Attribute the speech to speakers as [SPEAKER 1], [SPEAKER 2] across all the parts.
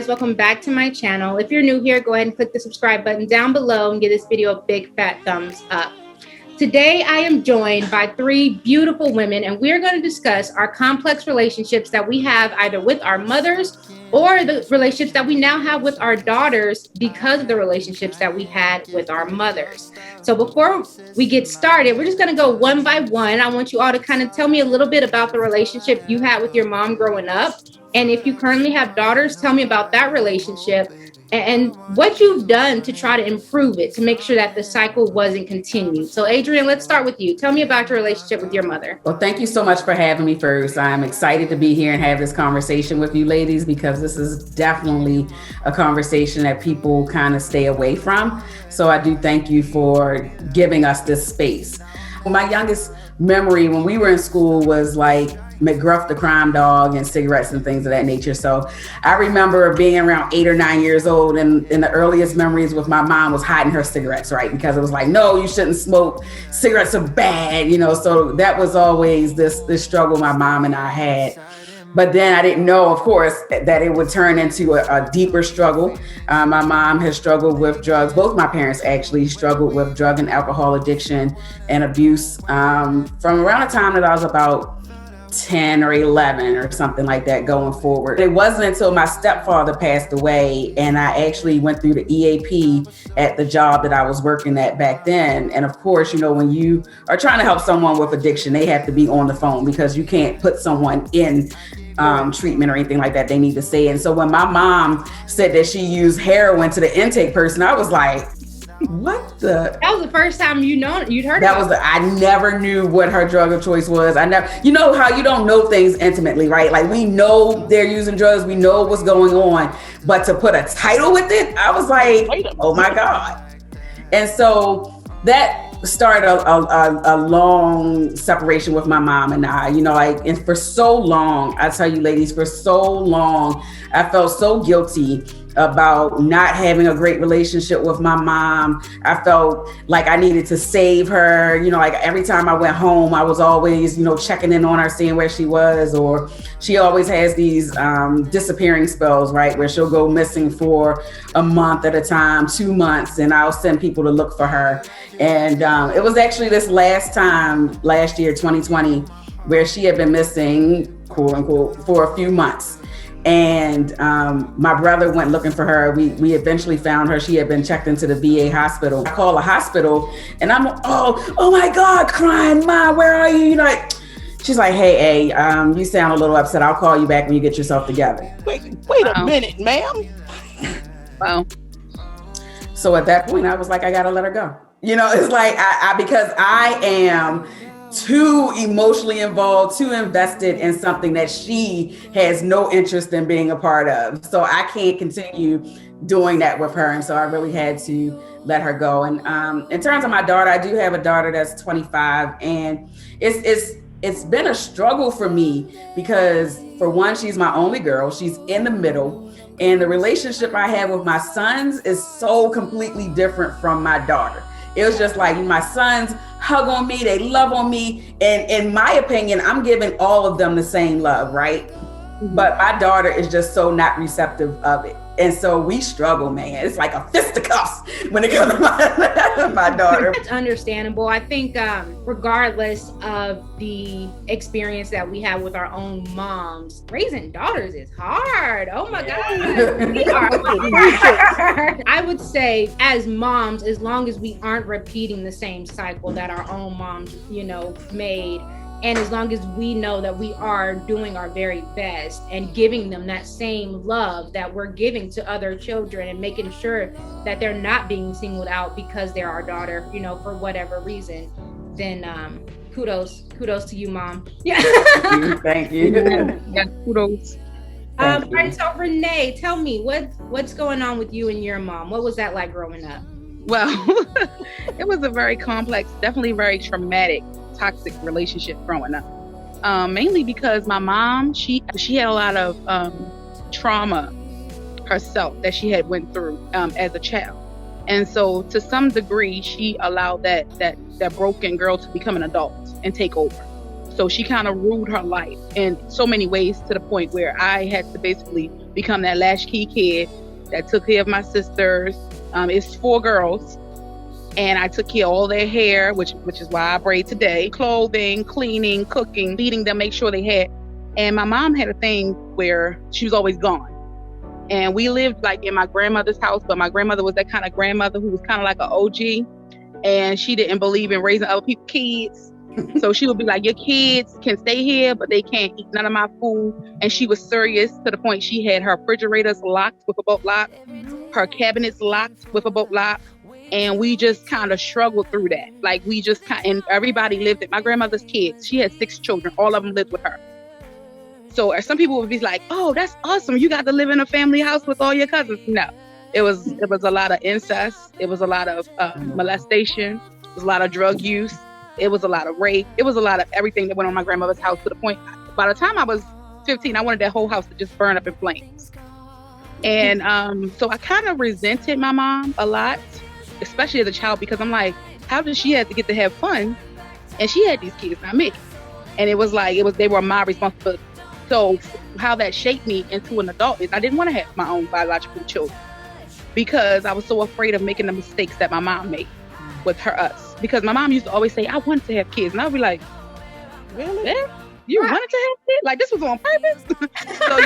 [SPEAKER 1] guys, welcome back to my channel. If you're new here, go ahead and click the subscribe button down below and give this video a big fat thumbs up. Today I am joined by three beautiful women, and we're going to discuss our complex relationships that we have either with our mothers or the relationships that we now have with our daughters because of the relationships that we had with our mothers. So before we get started, we're just going to go one by one. I want you all to kind of tell me a little bit about the relationship you had with your mom growing up. And if you currently have daughters, tell me about that relationship and what you've done to try to improve it, to make sure that the cycle wasn't continued. So Adrienne, let's start with you. Tell me about your relationship with your mother.
[SPEAKER 2] Well, thank you so much for having me first. I'm excited to be here and have this conversation with you ladies, because this is definitely a conversation that people kind of stay away from. So I do thank you for giving us this space. My youngest memory when we were in school was like McGruff the crime dog and cigarettes and things of that nature. So I remember being around 8 or 9 years old, and the earliest memories with my mom was hiding her cigarettes, right? Because it was like, no, you shouldn't smoke. Cigarettes are bad, you know? So that was always this struggle my mom and I had. But then I didn't know, of course, that it would turn into a deeper struggle. My mom has struggled with drugs. Both my parents actually struggled with drug and alcohol addiction and abuse from around the time that I was about 10 or 11 or something like that going forward. It wasn't until my stepfather passed away and I actually went through the EAP at the job that I was working at back then. And of course, you know, when you are trying to help someone with addiction, they have to be on the phone because you can't put someone in treatment or anything like that. They need to stay. And so when my mom said that she used heroin to the intake person, I was like, what the?
[SPEAKER 1] That was the first time you'd heard
[SPEAKER 2] that
[SPEAKER 1] about
[SPEAKER 2] was I never knew what her drug of choice was. I never, you know how you don't know things intimately, right? Like we know they're using drugs, we know what's going on, but to put a title with it, I was like, oh my God. And so that started a long separation with my mom and I, you know, like, and for so long, I tell you ladies, for so long, I felt so guilty about not having a great relationship with my mom. I felt like I needed to save her. You know, like every time I went home, I was always, you know, checking in on her, seeing where she was, or she always has these disappearing spells, right? Where she'll go missing for a month at a time, 2 months, and I'll send people to look for her. And it was actually this last year, 2020, where she had been missing, quote unquote, for a few months. And my brother went looking for her. We eventually found her. She had been checked into the VA hospital. I call the hospital and I'm, oh my God, crying, Mom, where are you? You know, like, she's like, hey, you sound a little upset. I'll call you back when you get yourself together.
[SPEAKER 3] Wait a minute, ma'am.
[SPEAKER 1] Wow.
[SPEAKER 2] So at that point, I was like, I gotta let her go. You know, it's like, because I am too emotionally involved, too invested in something that she has no interest in being a part of. So I can't continue doing that with her. And so I really had to let her go. And in terms of my daughter, I do have a daughter that's 25, and it's been a struggle for me because, for one, she's my only girl. She's in the middle. And the relationship I have with my sons is so completely different from my daughter. It was just like my sons hug on me, they love on me. And in my opinion, I'm giving all of them the same love, right? But my daughter is just so not receptive of it. And so we struggle, man. It's like a fisticuffs when it comes to my daughter.
[SPEAKER 1] That's understandable. I think regardless of the experience that we have with our own moms, raising daughters is hard. Oh my God. We are hard. I would say as moms, as long as we aren't repeating the same cycle that our own moms, you know, made, and as long as we know that we are doing our very best and giving them that same love that we're giving to other children and making sure that they're not being singled out because they're our daughter, you know, for whatever reason, then kudos to you, Mom. Yeah.
[SPEAKER 2] Thank you.
[SPEAKER 4] Yeah, kudos.
[SPEAKER 1] All right, so Renee, tell me what's going on with you and your mom? What was that like growing up?
[SPEAKER 4] Well, it was a very complex, definitely very traumatic, toxic relationship growing up. Mainly because my mom, she had a lot of trauma herself that she had went through as a child. And so to some degree, she allowed that broken girl to become an adult and take over. So she kind of ruled her life in so many ways, to the point where I had to basically become that latchkey kid that took care of my sisters. It's 4 girls, and I took care of all their hair, which is why I braid today. Clothing, cleaning, cooking, feeding them, make sure they had. And my mom had a thing where she was always gone. And we lived like in my grandmother's house, but my grandmother was that kind of grandmother who was kind of like an OG, and she didn't believe in raising other people's kids. So she would be like, your kids can stay here, but they can't eat none of my food. And she was serious, to the point she had her refrigerators locked with a bolt lock, her cabinets locked with a bolt lock. And we just kind of struggled through that. Like and everybody lived at my grandmother's kids. She had 6 children. All of them lived with her. So some people would be like, oh, that's awesome. You got to live in a family house with all your cousins. No, it was a lot of incest. It was a lot of molestation. It was a lot of drug use. It was a lot of rape. It was a lot of everything that went on my grandmother's house, to the point, by the time I was 15, I wanted that whole house to just burn up in flames. And so I kind of resented my mom a lot, especially as a child, because I'm like, how did she have to get to have fun? And she had these kids, not me. And it was like, they were my responsibility. So how that shaped me into an adult is I didn't want to have my own biological children, because I was so afraid of making the mistakes that my mom made with us. Because my mom used to always say, I wanted to have kids. And I'd be like, really? You wanted to have kids? Like, this was on purpose? So,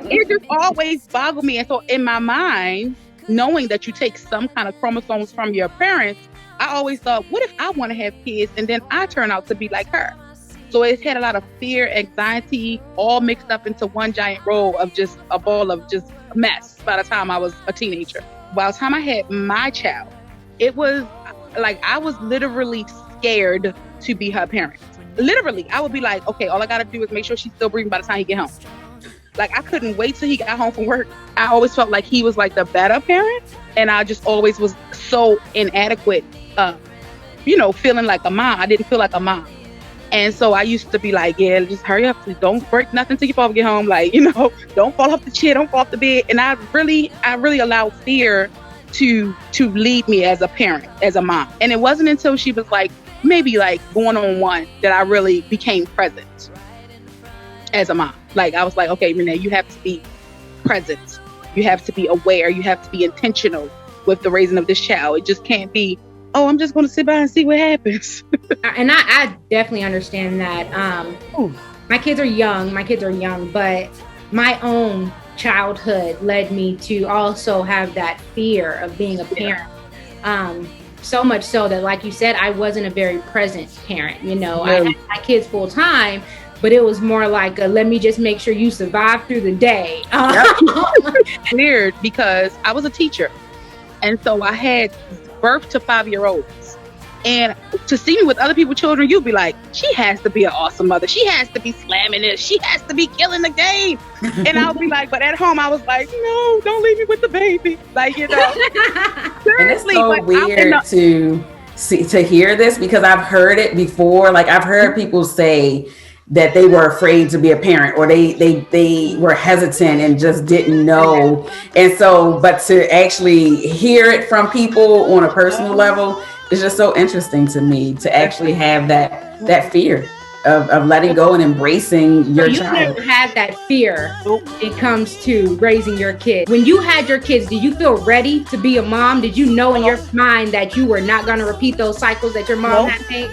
[SPEAKER 4] it just always boggled me. And so in my mind, knowing that you take some kind of chromosomes from your parents, I always thought, what if I want to have kids and then I turn out to be like her? So it had a lot of fear, anxiety, all mixed up into one giant roll of just a ball of just mess by the time I was a teenager. By the time I had my child, it was like I was literally scared to be her parent. Literally, I would be like, okay, all I got to do is make sure she's still breathing by the time he get home. Like, I couldn't wait till he got home from work. I always felt like he was like the better parent. And I just always was so inadequate, feeling like a mom. I didn't feel like a mom. And so I used to be like, yeah, just hurry up. Please don't break nothing till your father get home. Like, don't fall off the chair, don't fall off the bed. And I really allowed fear to lead me as a parent, as a mom. And it wasn't until she was like, maybe like going on 1 that I really became present as a mom. Like, I was like, okay, Renee, you have to be present. You have to be aware. You have to be intentional with the raising of this child. It just can't be, oh, I'm just going to sit by and see what happens.
[SPEAKER 1] And I definitely understand that. My kids are young, but my own childhood led me to also have that fear of being a parent. So much so that, like you said, I wasn't a very present parent. I had my kids full time, but it was more like let me just make sure you survive through the day.
[SPEAKER 4] Weird, because I was a teacher, and so I had birth to 5-year-olds. And to see me with other people's children, you'd be like, she has to be an awesome mother. She has to be slamming this. She has to be killing the game. And I'll be like, but at home, I was like, no, don't leave me with the baby. Like,
[SPEAKER 2] And it's so weird to hear this, because I've heard it before. Like, I've heard people say that they were afraid to be a parent, or they were hesitant and just didn't know. And so, but to actually hear it from people on a personal level, it's just so interesting to me to actually have that fear of letting go and embracing your child.
[SPEAKER 1] You never had that fear when it comes to raising your kids. When you had your kids, did you feel ready to be a mom? Did you know in your mind that you were not going to repeat those cycles that your mom had made?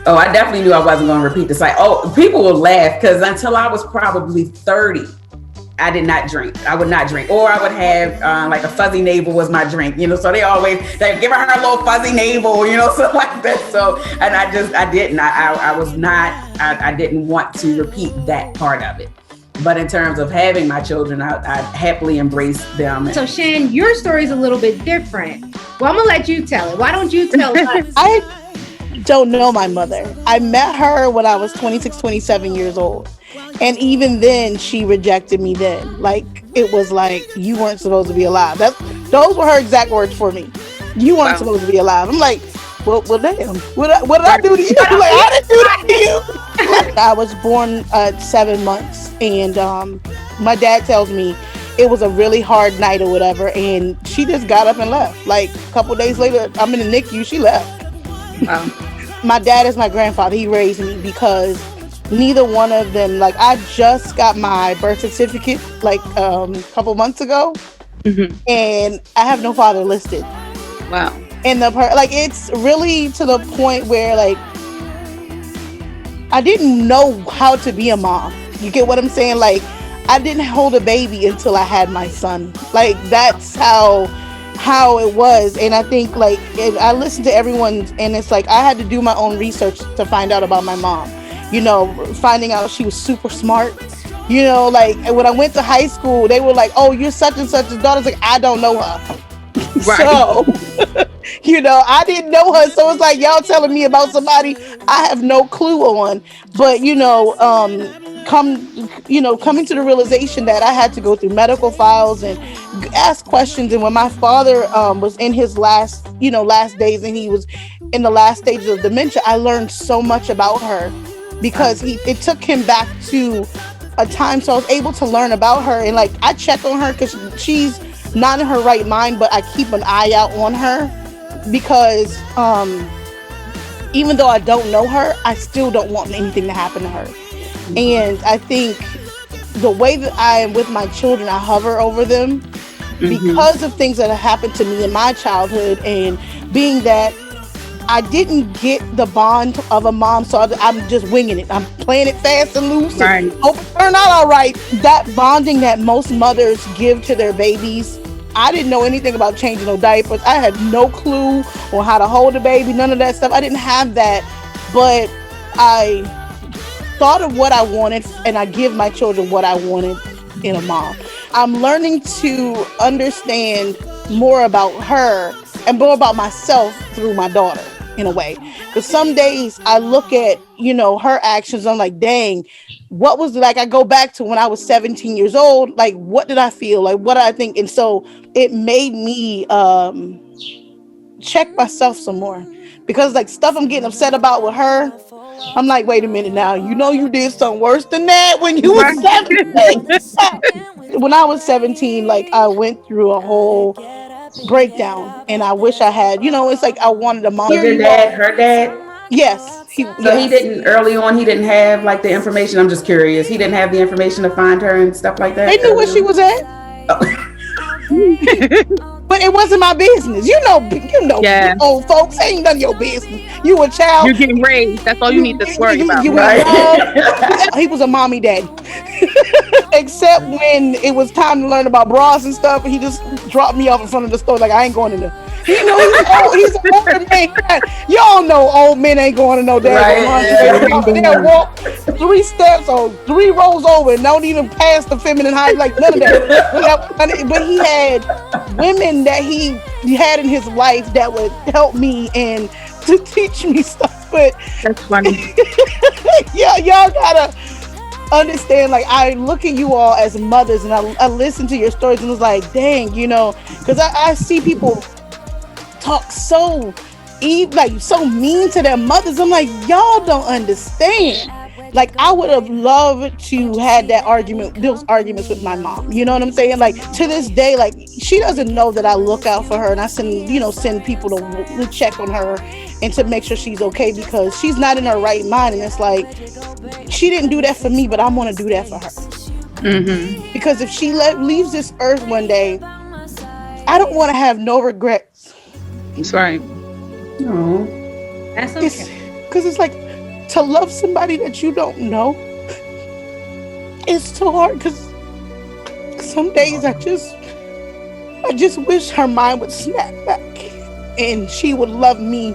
[SPEAKER 2] Oh, I definitely knew I wasn't going to repeat the cycle. Oh, people will laugh, because until I was probably 30, I did not drink. I would not drink, or I would have like a fuzzy navel was my drink, so they give her a little fuzzy navel, so like that. So, and I didn't, I didn't want to repeat that part of it. But in terms of having my children, I happily embraced them.
[SPEAKER 1] So Shan, your story is a little bit different. Well, I'm gonna let you tell it. Why don't you tell us?
[SPEAKER 3] I don't know my mother. I met her when I was 26, 27 years old. And even then, she rejected me then. Like, it was like, you weren't supposed to be alive. Those were her exact words for me. You weren't supposed to be alive. I'm like, well damn. What did I do to you? Like, I didn't do that to you. I was born at 7 months. And my dad tells me it was a really hard night or whatever. And she just got up and left. Like, a couple days later, I'm in the NICU. She left.
[SPEAKER 4] Wow.
[SPEAKER 3] my dad is my grandfather. He raised me because neither one of them, like, I just got my birth certificate like a couple months ago, and I have no father listed.
[SPEAKER 4] Wow.
[SPEAKER 3] And like, it's really to the point where, like, I didn't know how to be a mom. You get what I'm saying? Like, I didn't hold a baby until I had my son. Like, that's how it was. And I think, like, I listened to everyone, and it's like I had to do my own research to find out about my mom. You know, finding out she was super smart. You know, like, when I went to high school, they were like, "Oh, you're such and such's daughter." It's like, I don't know her. Right. So, you know, I didn't know her. So it's like, y'all telling me about somebody I have no clue on. But, you know, coming to the realization that I had to go through medical files and ask questions. And when my father was in his last days, and he was in the last stages of dementia, I learned so much about her because it took him back to a time. So I was able to learn about her, and, like, I check on her because she's not in her right mind, but I keep an eye out on her because even though I don't know her, I still don't want anything to happen to her. And I think the way that I am with my children, I hover over them because of things that have happened to me in my childhood, and being that I didn't get the bond of a mom, so I'm just winging it. I'm playing it fast and loose. Right. And hope it turn out all right. That bonding that most mothers give to their babies, I didn't know anything about changing no diapers. I had no clue on how to hold a baby, none of that stuff. I didn't have that, but I thought of what I wanted, and I give my children what I wanted in a mom. I'm learning to understand more about her and more about myself through my daughter, in a way. Because some days I look at, her actions, I'm like, dang, what was it like? I go back to when I was 17 years old, like, what did I feel? Like, what did I think? And so it made me check myself some more. Because, like, stuff I'm getting upset about with her, I'm like, wait a minute now, you did something worse than that when you were 17. When I was 17, like, I went through a whole breakdown, and I wish I had, it's like I wanted a mom.
[SPEAKER 2] Was your dad her dad?
[SPEAKER 3] Yes.
[SPEAKER 2] He didn't, early on, he didn't have, like, the information. I'm just curious. He didn't have the information to find her and stuff like that?
[SPEAKER 3] They knew where she was at. Oh. But it wasn't my business. Yeah. Old folks, ain't none of your business. You a child.
[SPEAKER 4] You're getting raised. That's all you need to worry about.
[SPEAKER 3] Right? He was a mommy daddy. Except when it was time to learn about bras and stuff, he just dropped me off in front of the store like, I ain't going in there. He's an older man. Y'all know old men ain't going to no damn laundry. They'll walk 3 steps or 3 rows over and don't even pass the feminine height, like none of that. But he had women that he had in his life that would help me and to teach me stuff. But
[SPEAKER 4] that's funny.
[SPEAKER 3] Yeah, y'all gotta understand, like, I look at you all as mothers, and I listen to your stories, and it's like, dang, because I see people talk so mean to their mothers. I'm like, y'all don't understand. Like, I would have loved to had those arguments with my mom. You know what I'm saying? Like, to this day, like, she doesn't know that I look out for her, and I send people to check on her and to make sure she's okay, because she's not in her right mind. And it's like, she didn't do that for me, but I'm going to do that for her. Because if she leaves this earth one day, I don't want to have no regrets.
[SPEAKER 4] That's right.
[SPEAKER 2] No,
[SPEAKER 1] that's okay.
[SPEAKER 3] Because it's like, to love somebody that you don't know, it's too hard. Because some days I just wish her mind would snap back and she would love me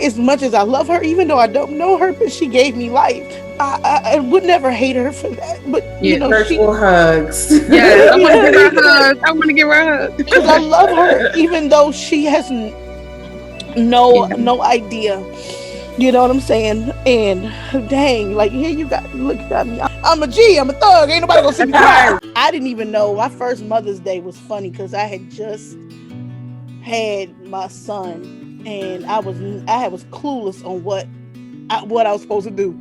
[SPEAKER 3] as much as I love her, even though I don't know her, but she gave me life. I would never hate her for that. But
[SPEAKER 2] virtual hugs.
[SPEAKER 4] Yeah, I want to give her hugs. I want to give her a hug
[SPEAKER 3] because I love her, even though she has no idea. You know what I'm saying? And dang, like, here you got me. I'm a G, I'm a thug. Ain't nobody gonna see me cry. I didn't even know. My first Mother's Day was funny because I had just had my son, and I was clueless on what I was supposed to do.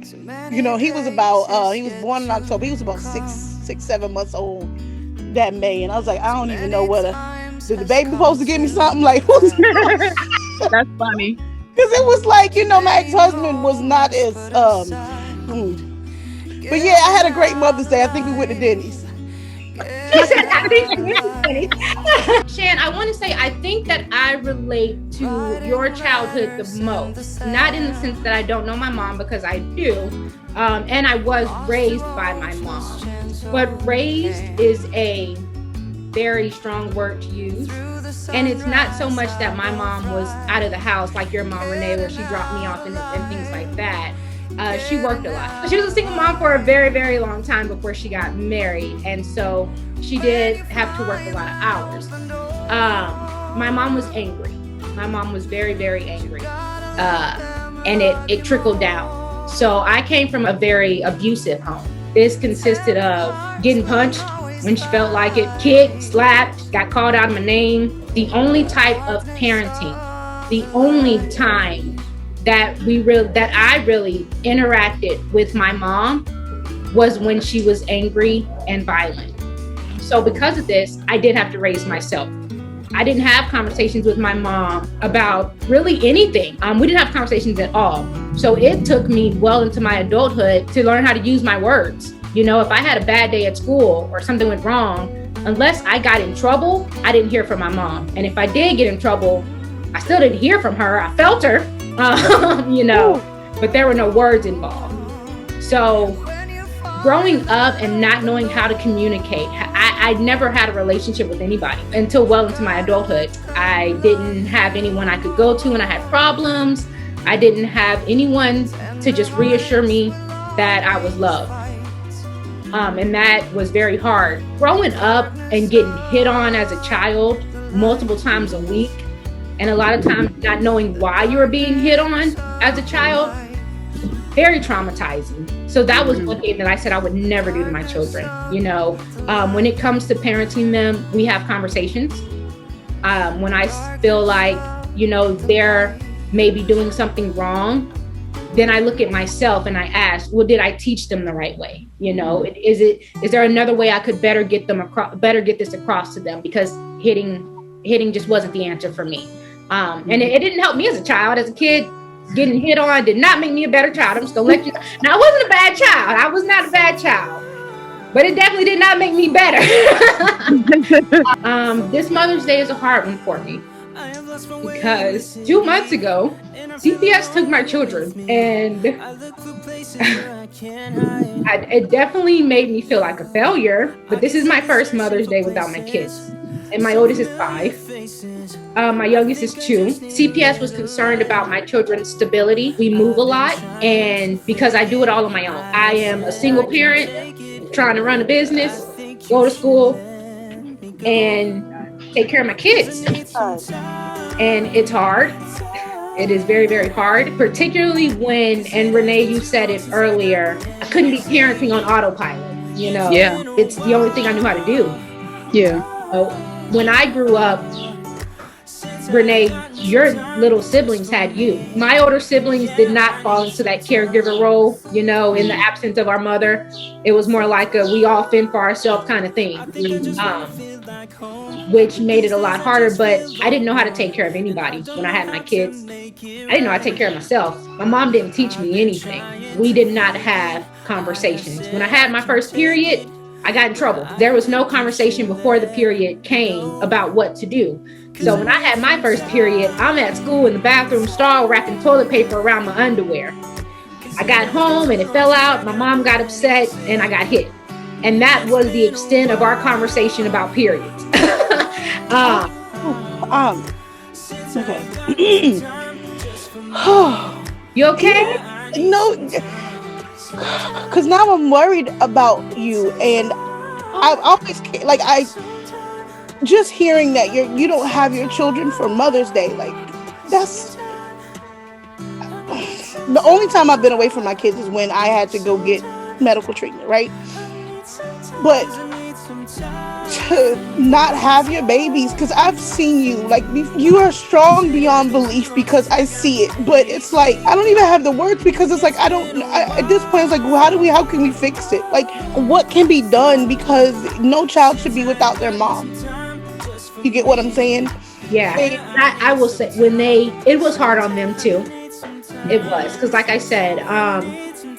[SPEAKER 3] He was he was born in October. He was about 7 months old that May, and I was like, I don't even know did the baby supposed to give me something? Like,
[SPEAKER 4] that's funny.
[SPEAKER 3] Because it was like, my ex-husband was not as but yeah, I had a great Mother's Day. I think we went to Denny's.
[SPEAKER 1] She said, I think she went to Denny's. Shan, I want to say, I think that I relate to your childhood the most. Not in the sense that I don't know my mom, because I do. And I was raised by my mom. But raised is a very strong word to use. And it's not so much that my mom was out of the house like your mom, Renee, where she dropped me off and things like that. She worked a lot. She was a single mom for a very, very long time before she got married. And so she did have to work a lot of hours. My mom was angry. My mom was very, very angry. And it trickled down. So I came from a very abusive home. This consisted of getting punched when she felt like it, kicked, slapped, got called out of my name. The only type of parenting, the only time that I really interacted with my mom was when she was angry and violent. So because of this, I did have to raise myself. I didn't have conversations with my mom about really anything. We didn't have conversations at all. So it took me well into my adulthood to learn how to use my words. If I had a bad day at school or something went wrong, unless I got in trouble, I didn't hear from my mom. And if I did get in trouble, I still didn't hear from her. I felt her, but there were no words involved. So growing up and not knowing how to communicate, I never had a relationship with anybody until well into my adulthood. I didn't have anyone I could go to when I had problems. I didn't have anyone to just reassure me that I was loved. And that was very hard. Growing up and getting hit on as a child multiple times a week, and a lot of times not knowing why you were being hit on as a child, very traumatizing. So that was one thing that I said I would never do to my children. When it comes to parenting them, we have conversations. When I feel like, they're maybe doing something wrong, then I look at myself and I ask, well, did I teach them the right way? Is there another way I could better get this across to them? Because hitting just wasn't the answer for me. And it didn't help me as a child. As a kid, getting hit on did not make me a better child. I'm just gonna let you know. Now, I wasn't a bad child. I was not a bad child, but it definitely did not make me better. This Mother's Day is a hard one for me because 2 months ago, CPS took my children, and it definitely made me feel like a failure. But this is my first Mother's Day without my kids. And my oldest is 5. My youngest is 2. CPS was concerned about my children's stability. We move a lot, and because I do it all on my own. I am a single parent trying to run a business, go to school, and take care of my kids. And it's hard. It is very, very hard, particularly when, and Renee, you said it earlier, I couldn't be parenting on autopilot.
[SPEAKER 4] Yeah.
[SPEAKER 1] It's the only thing I knew how to do.
[SPEAKER 4] Yeah.
[SPEAKER 1] When I grew up, Renee, your little siblings had you. My older siblings did not fall into that caregiver role, in the absence of our mother. It was more like a we all fend for ourselves kind of thing, which made it a lot harder. But I didn't know how to take care of anybody when I had my kids. I didn't know how to take care of myself. My mom didn't teach me anything. We did not have conversations. When I had my first period, I got in trouble. There was no conversation before the period came about what to do. So when I had my first period, I'm at school in the bathroom stall wrapping toilet paper around my underwear. I got home and it fell out. My mom got upset and I got hit. And that was the extent of our conversation about periods.
[SPEAKER 3] Okay.
[SPEAKER 1] You okay?
[SPEAKER 3] No, because now I'm worried about you, and I've always just hearing that you don't have your children for Mother's Day, like that's the only time I've been away from my kids is when I had to go get medical treatment, right? But to not have your babies, because I've seen you, like you are strong beyond belief because I see it, but it's like I don't even have the words because it's like at this point it's like how can we fix it? Like what can be done, because no child should be without their mom. You get what I'm saying?
[SPEAKER 1] Yeah, I will say it was hard on them too. It was, because like I said,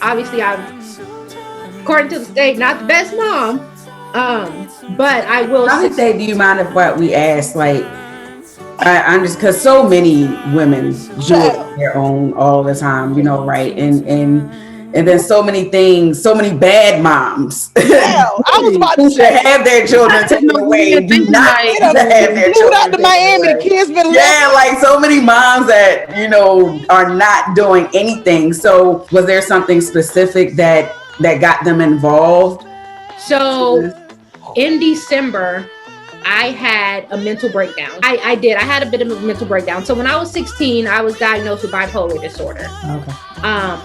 [SPEAKER 1] obviously I'm, according to the state, not the best mom. But I will
[SPEAKER 2] say, do you mind if what we ask, like, I'm just, because so many women do it on their own all the time, you know, right? And then so many things, so many bad moms
[SPEAKER 3] I was about to
[SPEAKER 2] should have their children taken away, do not have their children
[SPEAKER 3] out to Miami, the kids been
[SPEAKER 2] like so many moms that, you know, are not doing anything. So was there something specific that got them involved?
[SPEAKER 1] So in December, I had a mental breakdown. I did. I had a bit of a mental breakdown. So when I was 16, I was diagnosed with bipolar disorder. Okay.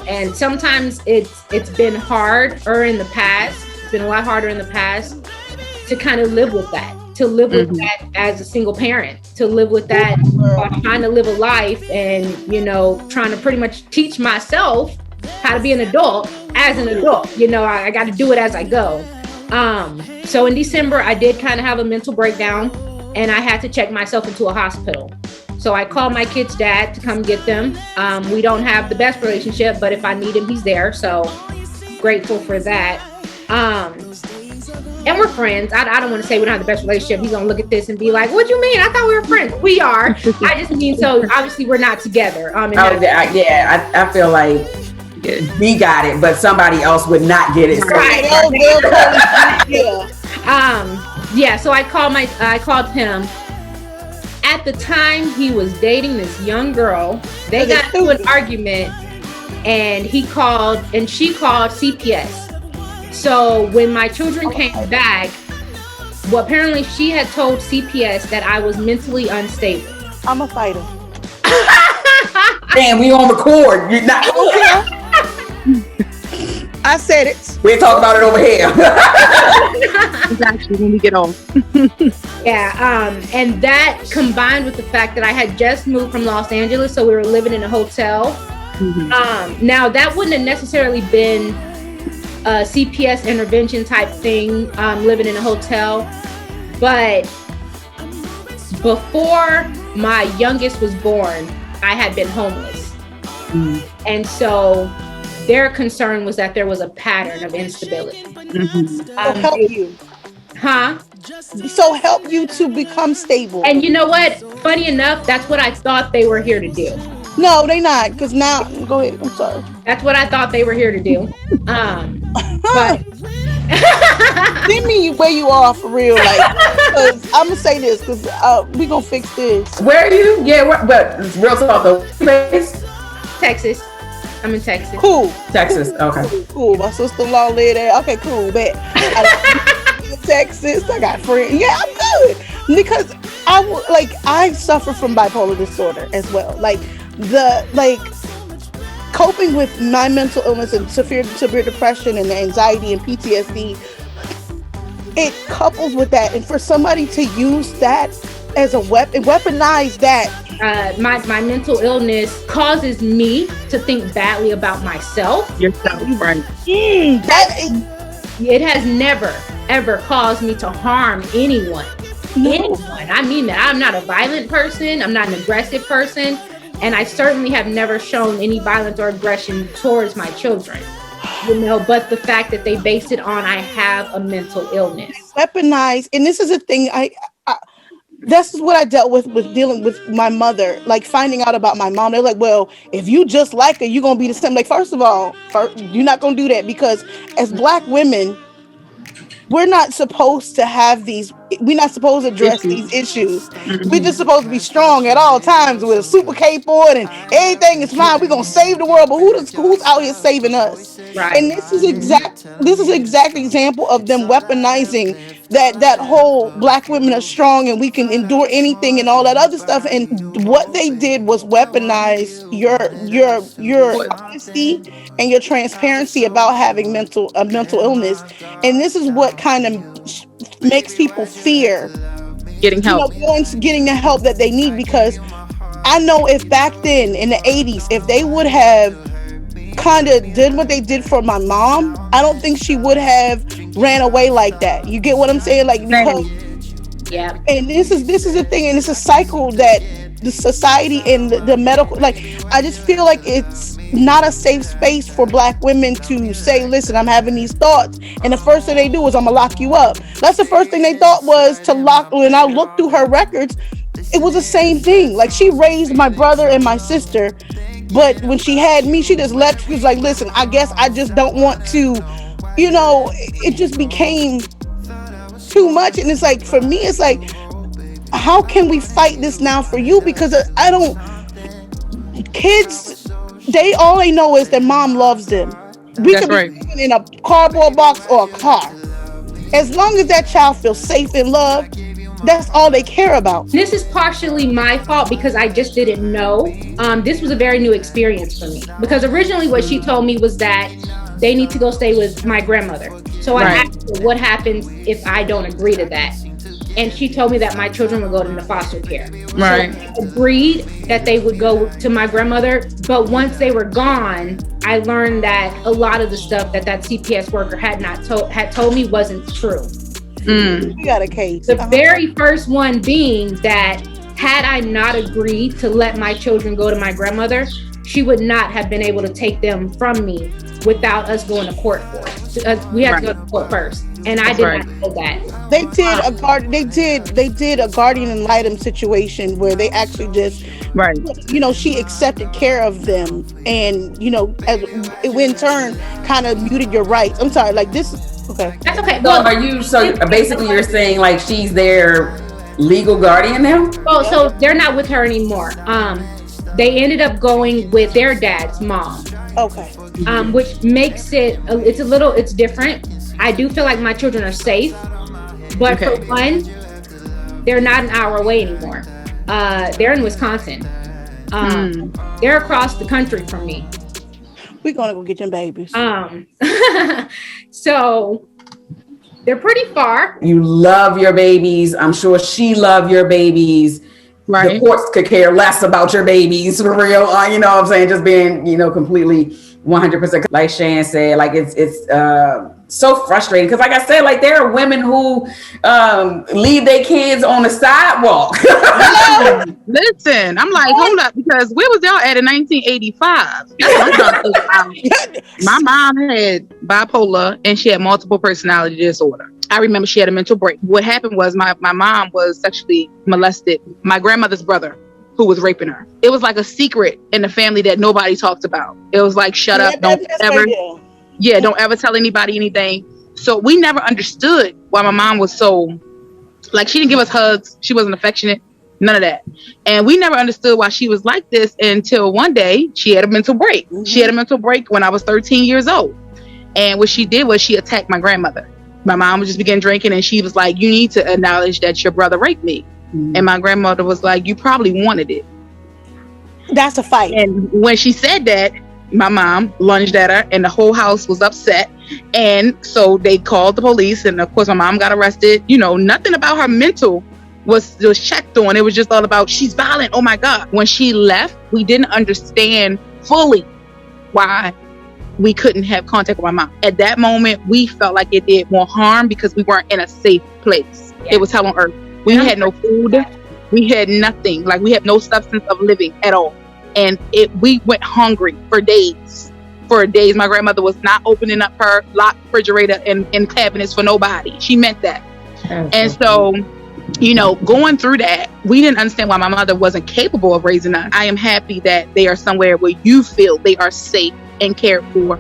[SPEAKER 1] And sometimes it's been harder in the past. It's been a lot harder in the past to kind of live with that. To live with that as a single parent. To live with that, trying to live a life, and you know, trying to pretty much teach myself how to be an adult as an adult. You know, I got to do it as I go. So in December, I did kind of have a mental breakdown, and I had to check myself into a hospital. So I called my kid's dad to come get them. We don't have the best relationship, but if I need him, he's there. So grateful for that. And we're friends. I don't want to say we don't have the best relationship. He's going to look at this and be like, what do you mean? I thought we were friends. We are. I just mean, so obviously we're not together.
[SPEAKER 2] I feel like we got it, but somebody else would not get it.
[SPEAKER 1] Right. So I called him. At the time, he was dating this young girl. They got into an argument, and she called CPS. So when my children came back, well, apparently she had told CPS that I was mentally unstable.
[SPEAKER 3] I'm a fighter.
[SPEAKER 2] Damn, we on record. You're not.
[SPEAKER 3] I said it.
[SPEAKER 2] We'll talk about it over here.
[SPEAKER 4] Exactly, when we get on.
[SPEAKER 1] And that combined with the fact that I had just moved from Los Angeles, so we were living in a hotel. Now that wouldn't have necessarily been a CPS intervention type thing, living in a hotel, but before my youngest was born, I had been homeless. And so their concern was that there was a pattern of instability.
[SPEAKER 3] Help you. So help you to become stable.
[SPEAKER 1] And you know what? Funny enough, that's what I thought they were here to do.
[SPEAKER 3] No, they not. Because now, go ahead. I'm sorry.
[SPEAKER 1] That's what I thought they were here to do. But
[SPEAKER 3] let me weigh you off for real, like, because I'm gonna say this, because we gonna fix this.
[SPEAKER 2] Where are you? Yeah, but real talk though.
[SPEAKER 1] Texas. I'm in Texas.
[SPEAKER 3] Cool.
[SPEAKER 2] Texas. Okay.
[SPEAKER 3] Cool. My sister-in-law live there. Okay, cool. Bet. In Texas, I got friends. Yeah, I'm good, because I suffer from bipolar disorder as well. Coping with my mental illness and severe depression and the anxiety and PTSD, it couples with that, and for somebody to use that as a weapon, weaponize that.
[SPEAKER 1] My mental illness causes me to think badly about myself.
[SPEAKER 4] Yourself, right?
[SPEAKER 1] It has never ever caused me to harm anyone.
[SPEAKER 3] No.
[SPEAKER 1] Anyone. I mean that. I'm not a violent person. I'm not an aggressive person. And I certainly have never shown any violence or aggression towards my children, you know, but the fact that they base it on I have a mental illness.
[SPEAKER 3] Weaponized. And this is a thing this is what I dealt with dealing with my mother, like finding out about my mom. They're like, well, if you just like her, you're going to be the same. Like, first of all, you're not going to do that, because as Black women, we're not supposed to have we're not supposed to address these issues. We're just supposed to be strong at all times with a super cape on and everything is fine. We're going to save the world. But who's out here saving us?
[SPEAKER 1] Right.
[SPEAKER 3] And this is exact example of them weaponizing that whole Black women are strong and we can endure anything and all that other stuff. And what they did was weaponize your honesty and your transparency about having mental illness. And this is what kind of makes people fear
[SPEAKER 4] getting help,
[SPEAKER 3] getting the help that they need. Because I know if back then in the 80s, if they would have kind of did what they did for my mom, I don't think she would have ran away like that. You get what I'm saying? Like, because
[SPEAKER 1] Yeah.
[SPEAKER 3] And this is the thing, and it's a cycle that the society and the medical, like, I just feel like it's not a safe space for Black women to say, listen, I'm having these thoughts, and the first thing they do is, I'm gonna lock you up. That's the first thing they thought, was to lock. When I looked through her records, it was the same thing. Like, she raised my brother and my sister, but when she had me, she just left. She was like, listen, I guess I just don't want to, it just became too much. And it's like, for me, it's like, how can we fight this now for you? Because kids, all they know is that mom loves them. We could be living in a cardboard box or a car. As long as that child feels safe and loved, that's all they care about.
[SPEAKER 1] This is partially my fault because I just didn't know. This was a very new experience for me, because originally what she told me was that they need to go stay with my grandmother. So I asked her, what happens if I don't agree to that? And she told me that my children would go into foster care.
[SPEAKER 4] Right.
[SPEAKER 1] So I agreed that they would go to my grandmother. But once they were gone, I learned that a lot of the stuff that CPS worker had told me wasn't true.
[SPEAKER 3] We got a case.
[SPEAKER 1] The very first one being that had I not agreed to let my children go to my grandmother, she would not have been able to take them from me without us going to court for it. We had to go to court first, and I did not know that.
[SPEAKER 3] They did a guardian ad litem situation where they actually just, she accepted care of them, and as it in turn kind of muted your rights. I'm sorry, like this. Okay,
[SPEAKER 1] that's okay.
[SPEAKER 2] Well, basically you're saying like she's their legal guardian now?
[SPEAKER 1] Well, so they're not with her anymore. They ended up going with their dad's mom.
[SPEAKER 3] Okay.
[SPEAKER 1] Which makes it's different. I do feel like my children are safe, but for one, they're not an hour away anymore. They're in Wisconsin. They're across the country from me.
[SPEAKER 3] We're gonna go get them babies.
[SPEAKER 1] So they're pretty far.
[SPEAKER 2] You love your babies. I'm sure she loved your babies. Right. The courts could care less about your babies, for real. You know what I'm saying? Just being, completely 100%. Like Shan said, like it's so frustrating. Because like I said, like there are women who leave their kids on the sidewalk.
[SPEAKER 4] Listen, I'm like, hold up, because where was y'all at in 1985? That's what I'm trying to think about. My mom had bipolar and she had multiple personality disorder. I remember she had a mental break. What happened was my mom was sexually molested. My grandmother's brother, who was raping her. It was like a secret in the family that nobody talked about. It was like, shut up, don't ever tell anybody anything. So we never understood why my mom was so, like, she didn't give us hugs. She wasn't affectionate, none of that. And we never understood why she was like this until one day she had a mental break. Mm-hmm. She had a mental break when I was 13 years old. And what she did was she attacked my grandmother. My mom would just begin drinking and she was like, you need to acknowledge that your brother raped me. Mm-hmm. And my grandmother was like, you probably wanted it.
[SPEAKER 3] That's a fight.
[SPEAKER 4] And when she said that, my mom lunged at her and the whole house was upset. And so they called the police. And of course, my mom got arrested. Nothing about her mental was checked on. It was just all about, she's violent. Oh my God. When she left, we didn't understand fully why we couldn't have contact with my mom. At that moment, we felt like it did more harm because we weren't in a safe place. Yeah. It was hell on earth. We had no food. We had nothing. Like, we had no substance of living at all. And we went hungry for days. For days, my grandmother was not opening up her locked refrigerator and cabinets for nobody. She meant that. And so, going through that, we didn't understand why my mother wasn't capable of raising us. I am happy that they are somewhere where you feel they are safe and cared for,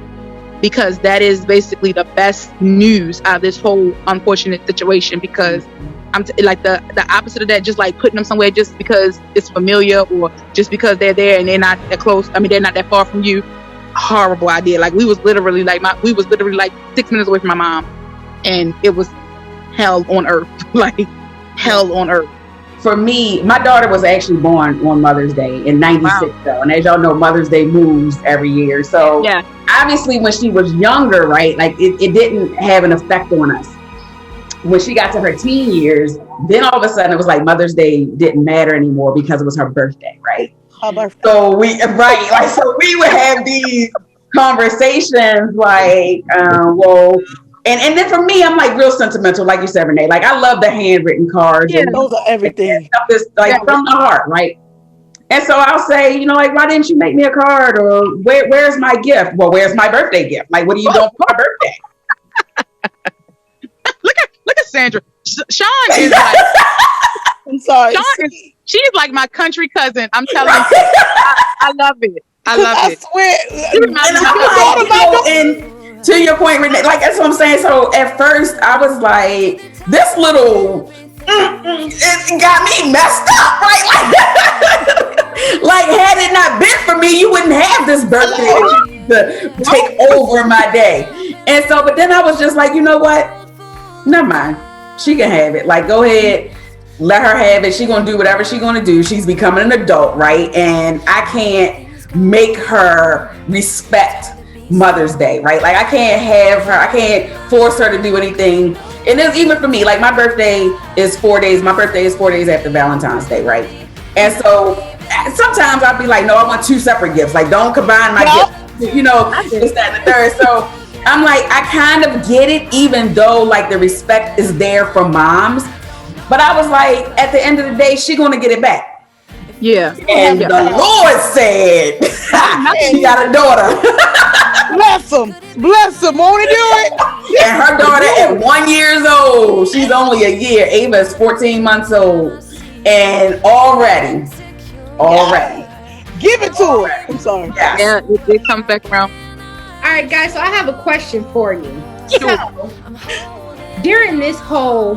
[SPEAKER 4] because that is basically the best news out of this whole unfortunate situation. Because I'm like the opposite of that, just like putting them somewhere just because it's familiar or just because they're there and they're not that close. I mean, they're not that far from you. Horrible idea. Like we was literally like 6 minutes away from my mom, and it was hell on earth. Like hell on earth.
[SPEAKER 2] For me, my daughter was actually born on Mother's Day in 96 though. And as y'all know, Mother's Day moves every year. So obviously when she was younger, right, like it didn't have an effect on us. When she got to her teen years, then all of a sudden it was like Mother's Day didn't matter anymore because it was her birthday, right?
[SPEAKER 3] Her birthday.
[SPEAKER 2] So we would have these conversations like, well, And then for me, I'm like real sentimental, like you said, Renee. Like I love the handwritten cards.
[SPEAKER 3] Yeah,
[SPEAKER 2] and
[SPEAKER 3] those are everything.
[SPEAKER 2] stuff that's like from the heart, right? And so I'll say, like, why didn't you make me a card? Or where's my gift? Well, where's my birthday gift? Like, what are you doing for my birthday?
[SPEAKER 4] Look at Sandra. Sean is like,
[SPEAKER 3] I'm sorry.
[SPEAKER 4] She's like my country cousin. I'm telling you, I love it. I love it.
[SPEAKER 3] I swear.
[SPEAKER 2] And to your point, Renee, like that's what I'm saying. So at first, I was like, this little. It got me messed up, right? Like had it not been for me, you wouldn't have this birthday that you need to take over my day. And so, but then I was just like, you know what? Never mind. She can have it. Like, go ahead, let her have it. She's gonna do whatever she's gonna do. She's becoming an adult, right? And I can't make her respect Mother's Day, right? Like I can't force her to do anything. And it's even for me, like my birthday is 4 days. My birthday is 4 days after Valentine's Day, right? And so sometimes I'll be like, no, I want two separate gifts. Like don't combine my gifts, this, that, and the third. So I'm like, I kind of get it, even though like the respect is there for moms. But I was like, at the end of the day, she's gonna get it back.
[SPEAKER 4] Yeah.
[SPEAKER 2] And the Lord said, she got a daughter.
[SPEAKER 3] Bless him, won't he do it?
[SPEAKER 2] And her daughter at 1 year old, she's only a year. Ava is 14 months old. And already.
[SPEAKER 3] Give it to her. I'm sorry.
[SPEAKER 4] Yeah, it comes back around.
[SPEAKER 1] All right, guys, so I have a question for you.
[SPEAKER 4] Sure.
[SPEAKER 1] So, during this whole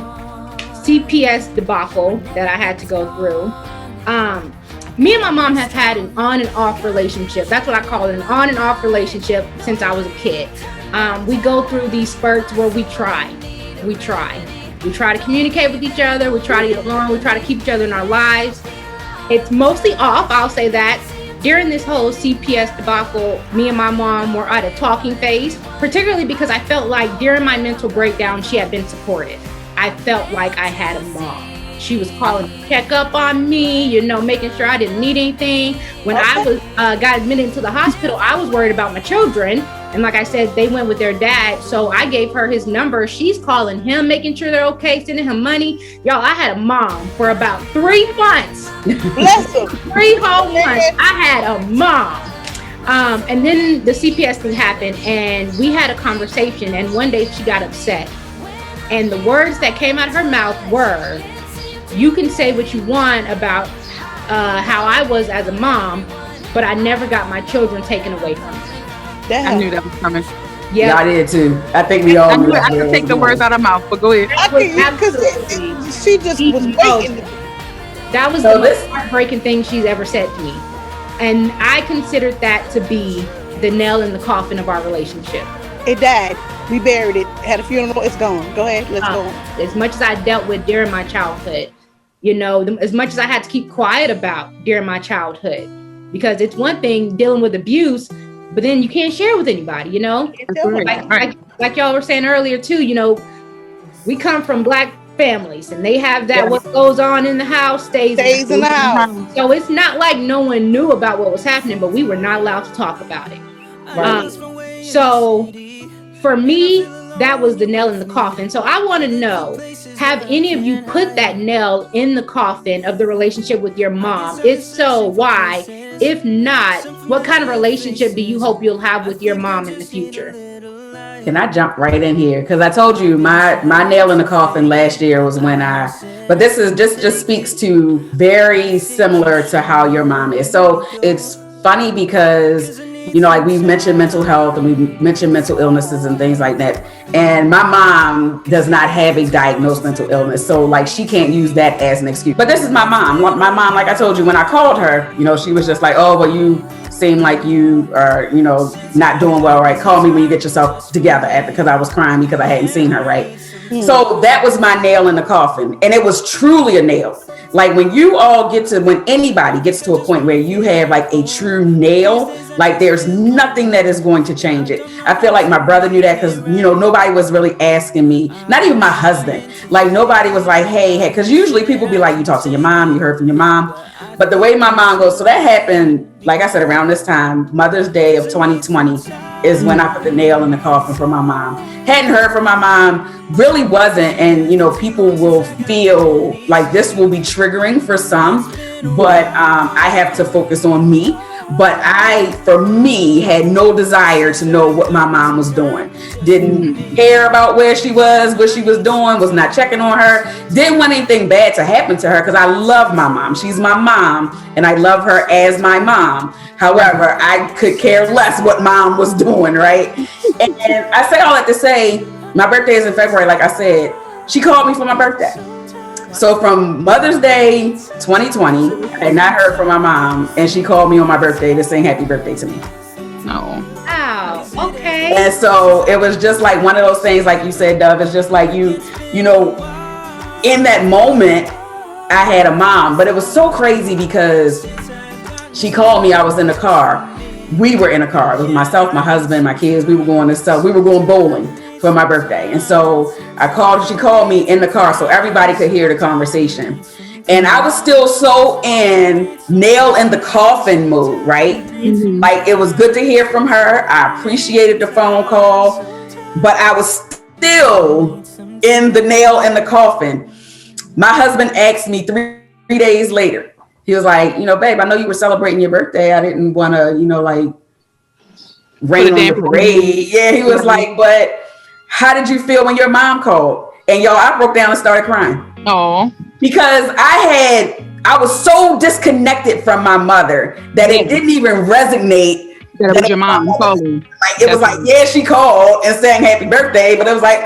[SPEAKER 1] CPS debacle that I had to go through, me and my mom have had an on and off relationship. That's what I call it, an on and off relationship since I was a kid. We go through these spurts where we try to communicate with each other. We try to get along. We try to keep each other in our lives. It's mostly off, I'll say that. During this whole CPS debacle, me and my mom were at a talking phase, particularly because I felt like during my mental breakdown, she had been supportive. I felt like I had a mom. She was calling to check up on me, making sure I didn't need anything. When I was got admitted into the hospital, I was worried about my children. And like I said, they went with their dad. So I gave her his number. She's calling him, making sure they're okay, sending him money. Y'all, I had a mom for about 3 months.
[SPEAKER 3] Bless her.
[SPEAKER 1] 3 whole months. I had a mom. And then the CPS thing happened and we had a conversation. And one day she got upset. And the words that came out of her mouth were, you can say what you want about how I was as a mom, but I never got my children taken away from me.
[SPEAKER 4] I knew that was coming.
[SPEAKER 2] Yeah, I did too. I think we all knew.
[SPEAKER 4] I could take the words out of my mouth, but go ahead.
[SPEAKER 3] She just was waiting.
[SPEAKER 1] That was the most heartbreaking thing she's ever said to me. And I considered that to be the nail in the coffin of our relationship.
[SPEAKER 3] It died. We buried it. Had a funeral. It's gone. Go ahead. Let's go on.
[SPEAKER 1] As much as I dealt with during my childhood, as much as I had to keep quiet about during my childhood, because it's one thing dealing with abuse, but then you can't share with anybody, Like y'all were saying earlier too, we come from Black families and they have that what goes on in the house stays in the house. So it's not like no one knew about what was happening, but we were not allowed to talk about it. Right. So for me, that was the nail in the coffin. So I want to know, have any of you put that nail in the coffin of the relationship with your mom? If so, why? If not, what kind of relationship do you hope you'll have with your mom in the future?
[SPEAKER 2] Can I jump right in here? Because I told you my nail in the coffin last year was when but this is just speaks to very similar to how your mom is. So it's funny because like we've mentioned mental health and we've mentioned mental illnesses and things like that. And my mom does not have a diagnosed mental illness. So like she can't use that as an excuse. But this is my mom. My mom, like I told you, when I called her, she was just like, oh, well, you seem like you are, not doing well, right? Call me when you get yourself together because I was crying because I hadn't seen her, right? So that was my nail in the coffin. And it was truly a nail. Like when anybody gets to a point where you have like a true nail, like there's nothing that is going to change it. I feel like my brother knew that because, nobody was really asking me, not even my husband. Like nobody was like, hey, because usually people be like, you talk to your mom, you heard from your mom. But the way my mom goes, so that happened, like I said, around this time, Mother's Day of 2020. 2020 is when I put the nail in the coffin for my mom. Hadn't heard from my mom, really wasn't. And, you know, people will feel like this will be triggering for some, but I have to focus on me. But for me, had no desire to know what my mom was doing. Didn't care about where she was, what she was doing, was not checking on her. Didn't want anything bad to happen to her because I love my mom. She's my mom and I love her as my mom. However, I could care less what mom was doing, right? And I say all that to say, my birthday is in February, like I said. She called me for my birthday. So from Mother's Day 2020, I had not heard from my mom, and she called me on my birthday to sing happy birthday to me.
[SPEAKER 4] No.
[SPEAKER 1] Wow. Okay.
[SPEAKER 2] And so it was just like one of those things, like you said, Dove, it's just like you know, in that moment, I had a mom, but it was so crazy because she called me, I was in the car. We were in a car. It was myself, my husband, my kids. We were going bowling for my birthday. And so she called me in the car so everybody could hear the conversation. And I was still so in nail in the coffin mood, right? Mm-hmm. Like it was good to hear from her. I appreciated the phone call, but I was still in the nail in the coffin. My husband asked me 3 days later. He was like, you know, babe, I know you were celebrating your birthday. I didn't want to, you know, like rain on the parade. Yeah, he was like, but how did you feel when your mom called? And y'all, I broke down and started crying.
[SPEAKER 4] Oh,
[SPEAKER 2] because I was so disconnected from my mother that it didn't even resonate.
[SPEAKER 4] That was your mom calling.
[SPEAKER 2] Like it was like, yeah, she called and sang happy birthday, but it was like,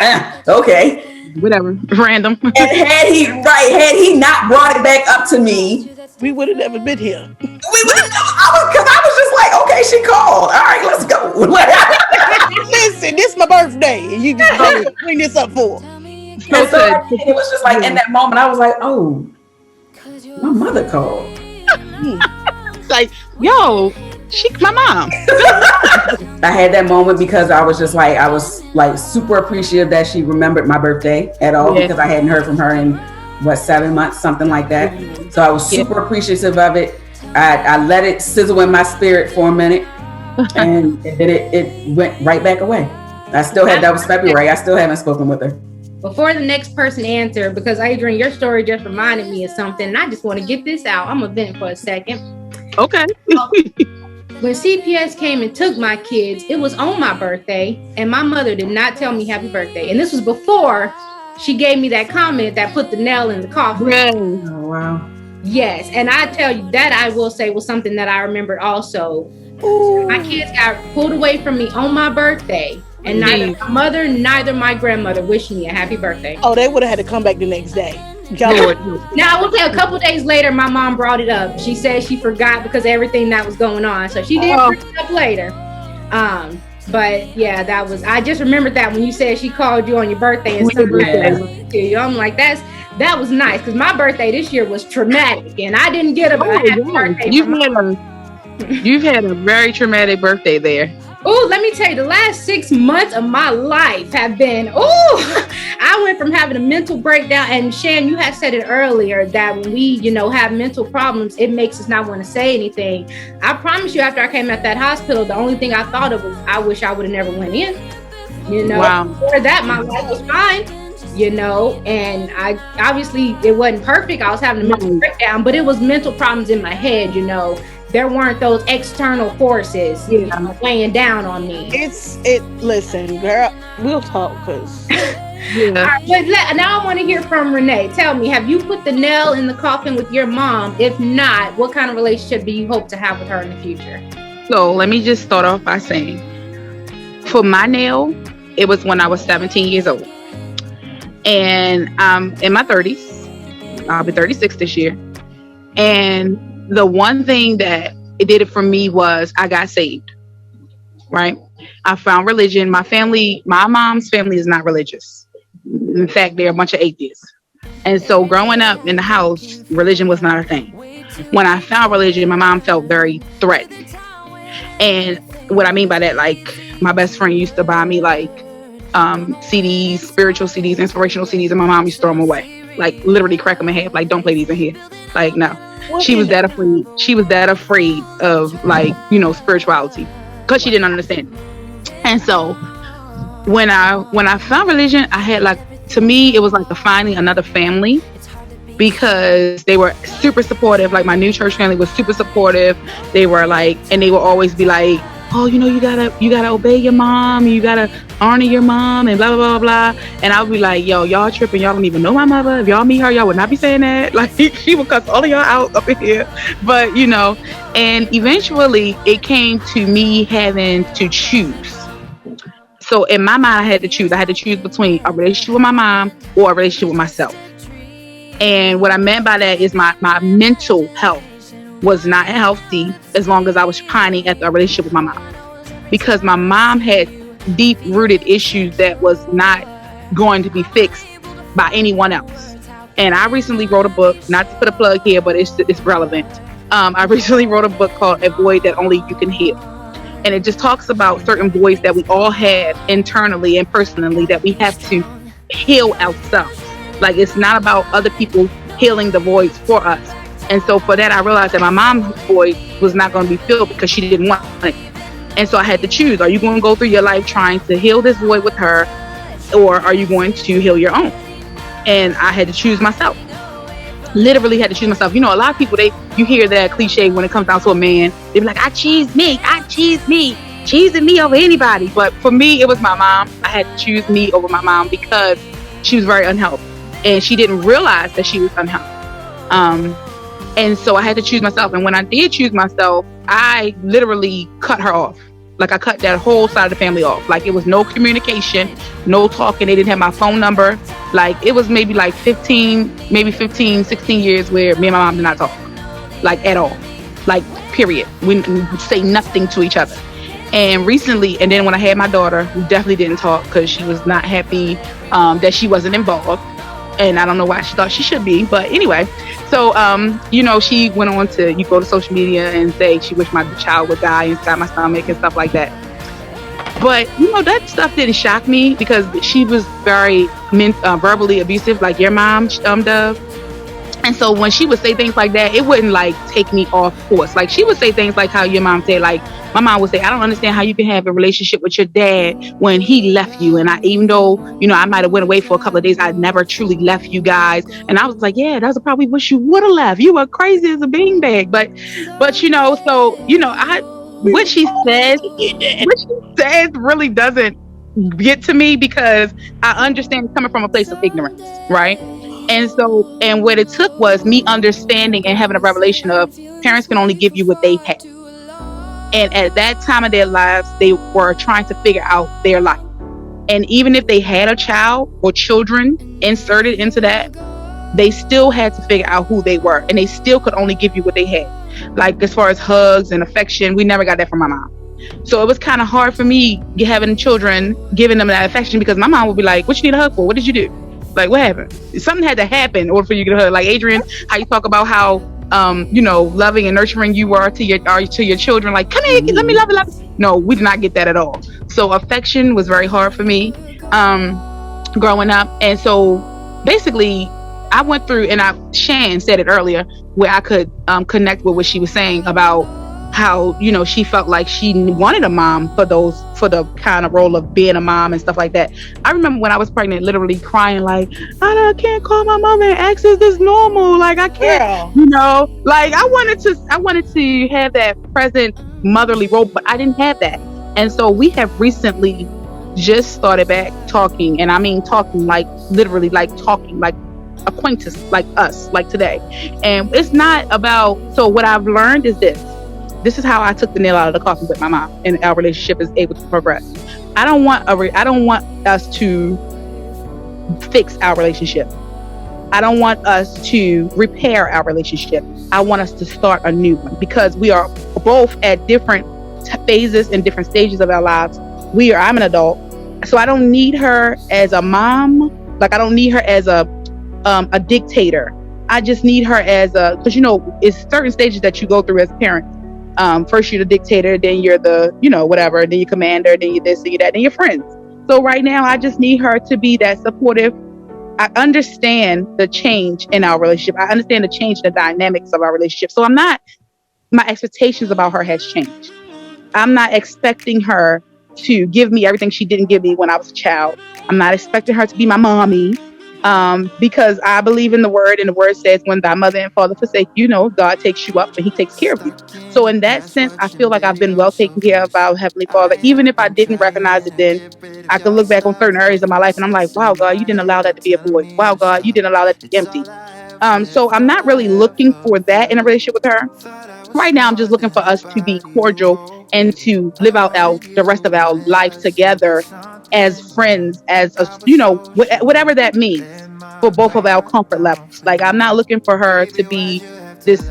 [SPEAKER 2] okay,
[SPEAKER 4] whatever, random.
[SPEAKER 2] And had he not brought it back up to me,
[SPEAKER 3] we would have never been here.
[SPEAKER 2] We would have never, because I was just like, okay, she called. All right, let's go.
[SPEAKER 3] Listen, this is my birthday, and you just bring this up for.
[SPEAKER 2] So it was just like in that moment, I was like, oh, my mother called.
[SPEAKER 4] Like, yo, she's my mom.
[SPEAKER 2] I had that moment because I was super appreciative that she remembered my birthday at all, because I hadn't heard from her in 7 months, something like that. So I was super appreciative of it. I let it sizzle in my spirit for a minute, and then it went right back away. That was February. I still haven't spoken with her.
[SPEAKER 1] Before the next person answer, because Adrienne, your story just reminded me of something, and I just want to get this out. I'm gonna vent for a second.
[SPEAKER 4] Okay.
[SPEAKER 1] When CPS came and took my kids, it was on my birthday, and my mother did not tell me happy birthday. And this was before she gave me that comment that put the nail in the coffin.
[SPEAKER 2] Really? Oh, wow.
[SPEAKER 1] Yes, and I tell you that I will say was something that I remembered also. Ooh. My kids got pulled away from me on my birthday. And neither my mother, neither my grandmother wished me a happy birthday.
[SPEAKER 3] Oh, they would have had to come back the next day.
[SPEAKER 1] Now, I will tell you, a couple days later, my mom brought it up. She said she forgot because of everything that was going on. So she did bring it up later. But yeah, I just remembered that when you said she called you on your birthday and something to you. I'm like, that was nice, because my birthday this year was traumatic and I didn't get a happy birthday.
[SPEAKER 4] You've had a very traumatic birthday there.
[SPEAKER 1] Oh, let me tell you, the last 6 months of my life have been, I went from having a mental breakdown. And Shan, you had said it earlier that when we, have mental problems, it makes us not want to say anything. I promise you, after I came out that hospital, the only thing I thought of was, I wish I would have never went in.
[SPEAKER 4] Wow.
[SPEAKER 1] Before that, my life was fine, and I obviously it wasn't perfect. I was having a mental breakdown, but it was mental problems in my head, There weren't those external forces, weighing down on me.
[SPEAKER 3] Listen, girl, we'll talk, because.
[SPEAKER 1] But now I want to hear from Renee. Tell me, have you put the nail in the coffin with your mom? If not, what kind of relationship do you hope to have with her in the future?
[SPEAKER 4] So let me just start off by saying, for my nail, it was when I was 17 years old. And I'm in my 30s. I'll be 36 this year. And the one thing that it did it for me was I got saved, right? I found religion. My mom's family is not religious. In fact, they're a bunch of atheists. And so growing up in the house, religion was not a thing. When I found religion, my mom felt very threatened. And what I mean by that, like, my best friend used to buy me CDs, spiritual CDs, inspirational CDs, and my mom used to throw them away. Like, literally crack them in half. Like, don't play these in here. Like, no. She was that afraid of, spirituality. because she didn't understand it. And so when I found religion, I had like, to me, it was like finding another family, because they were super supportive. Like my new church family was super supportive. They were like, and they would always be like, oh, you gotta obey your mom, you gotta honor your mom, and blah blah blah blah. And I would be like, yo, y'all tripping, y'all don't even know my mother. If y'all meet her, y'all would not be saying that. Like she would cuss all of y'all out up in here. But and eventually it came to me having to choose. So in my mind, I had to choose. I had to choose between a relationship with my mom or a relationship with myself. And what I meant by that is my mental health was not healthy as long as I was pining at the relationship with my mom, because my mom had deep-rooted issues that was not going to be fixed by anyone else. And I recently wrote a book, not to put a plug here, but it's relevant. I recently wrote a book called A Void That Only You Can Heal. And it just talks about certain voids that we all have internally and personally that we have to heal ourselves. Like, it's not about other people healing the voids for us. And so for that, I realized that my mom's void was not going to be filled because she didn't want it. And so I had to choose. Are you going to go through your life trying to heal this void with her, or are you going to heal your own? And I had to choose myself. Literally had to choose myself. A lot of people, you hear that cliche when it comes down to a man. They be like, I choose me, choosing me over anybody. But for me, it was my mom. I had to choose me over my mom because she was very unhealthy. And she didn't realize that she was unhealthy. And so I had to choose myself. And when I did choose myself, I literally cut her off. Like, I cut that whole side of the family off. Like, it was no communication, no talking. They didn't have my phone number. Like, it was maybe like 15, 16 years where me and my mom did not talk. Like, at all. Like, period. We say nothing to each other. And recently, and then when I had my daughter, we definitely didn't talk because she was not happy that she wasn't involved. And I don't know why she thought she should be. But anyway, so, she went on to, you go to social media and say she wished my child would die inside my stomach and stuff like that. But, that stuff didn't shock me because she was very verbally abusive, like your mom, Dove. And so when she would say things like that, it wouldn't like take me off course. Like, she would say things like how your mom said, like, my mom would say, I don't understand how you can have a relationship with your dad when he left you. And even though, I might have went away for a couple of days, I never truly left you guys. And I was like, yeah, that's probably wish you would have left. You were crazy as a beanbag. But what she says really doesn't get to me because I understand it's coming from a place of ignorance, right? And so, and what it took was me understanding and having a revelation of parents can only give you what they have. And at that time of their lives, they were trying to figure out their life. And even if they had a child or children inserted into that, they still had to figure out who they were. And they still could only give you what they had. Like, as far as hugs and affection, we never got that from my mom. So it was kind of hard for me having children, giving them that affection, because my mom would be like, what you need a hug for? What did you do? Like, what happened? Something had to happen in order for you to get a hug. Like, Adrienne, how you talk about how, loving and nurturing you are to your children. Like, come here, let me love it. No, we did not get that at all. So affection was very hard for me growing up. And so basically, I went through, and Shan said it earlier, where I could connect with what she was saying about how, she felt like she wanted a mom for the kind of role of being a mom and stuff like that. I remember when I was pregnant, literally crying, like, I can't call my mother and ask, is this normal? Like, I can't, like, I wanted to have that present motherly role, but I didn't have that. And so we have recently just started back talking, and I mean talking, like, literally, like, talking, like, acquaintance, like us, like today. And it's not about, so what I've learned is this is how I took the nail out of the coffin with my mom, and our relationship is able to progress. I don't want us to fix our relationship. I don't want us to repair our relationship. I want us to start a new one, because we are both at different phases and different stages of our lives. I'm an adult, so I don't need her as a mom. Like, I don't need her as a dictator. I just need her as because it's certain stages that you go through as parents. First you're the dictator, then you're the, whatever, then you're commander, then you're this, then you're that, then you're friends. So right now, I just need her to be that supportive. I understand the change in our relationship. I understand the change in the dynamics of our relationship. So my expectations about her has changed. I'm not expecting her to give me everything she didn't give me when I was a child. I'm not expecting her to be my mommy. Because I believe in the word, and the word says, when thy mother and father forsake you, God takes you up and he takes care of you. So in that sense, I feel like I've been well taken care of by our Heavenly Father. Even if I didn't recognize it then, I could look back on certain areas of my life and I'm like, wow, God, you didn't allow that to be a void. Wow, God, you didn't allow that to be empty. So I'm not really looking for that in a relationship with her. Right now, I'm just looking for us to be cordial and to live out the rest of our life together as friends, as a, whatever that means for both of our comfort levels. Like, I'm not looking for her to be this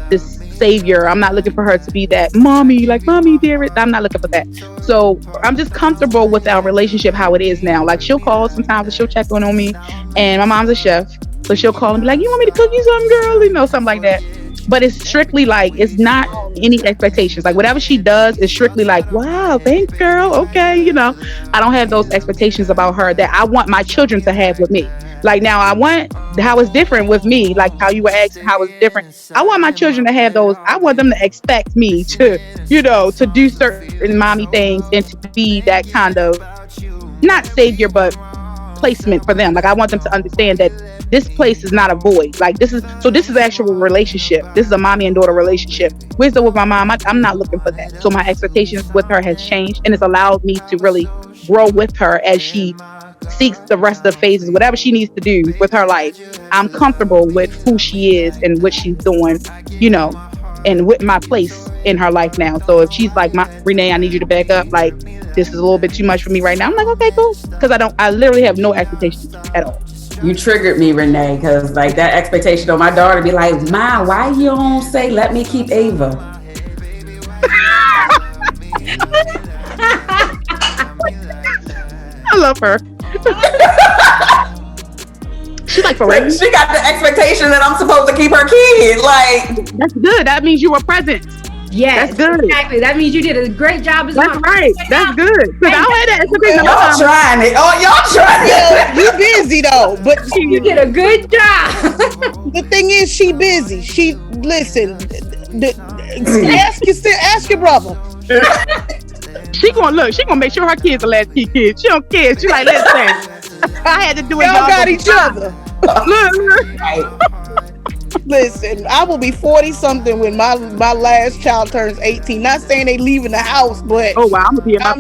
[SPEAKER 4] savior. I'm not looking for her to be that mommy, like mommy dearest. I'm not looking for that. So I'm just comfortable with our relationship how it is now. Like, she'll call sometimes and she'll check on me, and my mom's a chef, so she'll call and be like, you want me to cook you something, girl? Something like that. But it's strictly like, it's not any expectations. Like, whatever she does is strictly like, wow, thanks, girl. Okay. I don't have those expectations about her that I want my children to have with me. Like, now I want how it's different with me, like how you were asking how it's different. I want my children to have those. I want them to expect me to, to do certain mommy things and to be that kind of, not savior, but placement for them. Like, I want them to understand that this place is not a void. Like, this is actual relationship. This is a mommy and daughter relationship. Wisdom with my mom, I'm not looking for that. So my expectations with her has changed, and it's allowed me to really grow with her as she seeks the rest of the phases, whatever she needs to do with her life. I'm comfortable with who she is and what she's doing, and with my place in her life now. So if she's like, Renee, I need you to back up, like, this is a little bit too much for me right now, I'm like, okay, cool. Because I literally have no expectations at all.
[SPEAKER 2] You triggered me, Renee, because like that expectation on my daughter be like, Ma, why you don't say let me keep Ava?
[SPEAKER 4] I love her. She's like, for real?
[SPEAKER 2] She got the expectation that I'm supposed to keep her kid. Like,
[SPEAKER 4] that's good. That means you were present.
[SPEAKER 1] Yes,
[SPEAKER 4] that's good.
[SPEAKER 1] Exactly. That means you did a great job as
[SPEAKER 4] That's right. That's good. Because I don't have that expectation.
[SPEAKER 2] Y'all trying it. Oh, y'all trying it.
[SPEAKER 3] You busy though, but
[SPEAKER 1] you did a good job.
[SPEAKER 3] The thing is, she busy. She listen. Ask your brother.
[SPEAKER 4] She gonna make sure her kids are latchkey kids. She don't care. She like, listen, I had to do it.
[SPEAKER 3] Y'all got each other.
[SPEAKER 2] Right.
[SPEAKER 3] Listen, I will be 40-something when my last child turns 18. Not saying they leaving the house, but
[SPEAKER 4] oh wow, I'm gonna be in my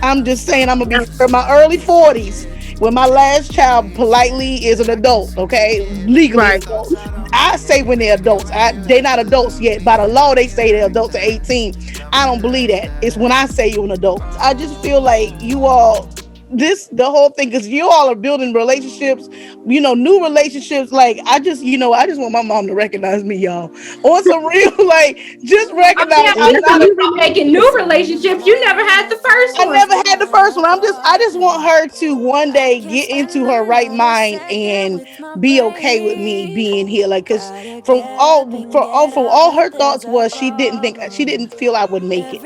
[SPEAKER 3] I'm just saying I'm gonna be in my early 40s when my last child politely is an adult, okay? Legally
[SPEAKER 4] right.
[SPEAKER 3] Adult. I say when they're adults. They're not adults yet. By the law, they say they're adults at 18. I don't believe that. It's when I say you're an adult. I just feel like you all, the whole thing, because you all are building relationships, new relationships. Like, I just want my mom to recognize me, y'all. On some real, like, just recognize
[SPEAKER 1] you've been making new relationships. You never had the first one.
[SPEAKER 3] I never had the first one. I just want her to one day get into her right mind and be okay with me being here. Like, cause from all her thoughts was she didn't feel I would make it.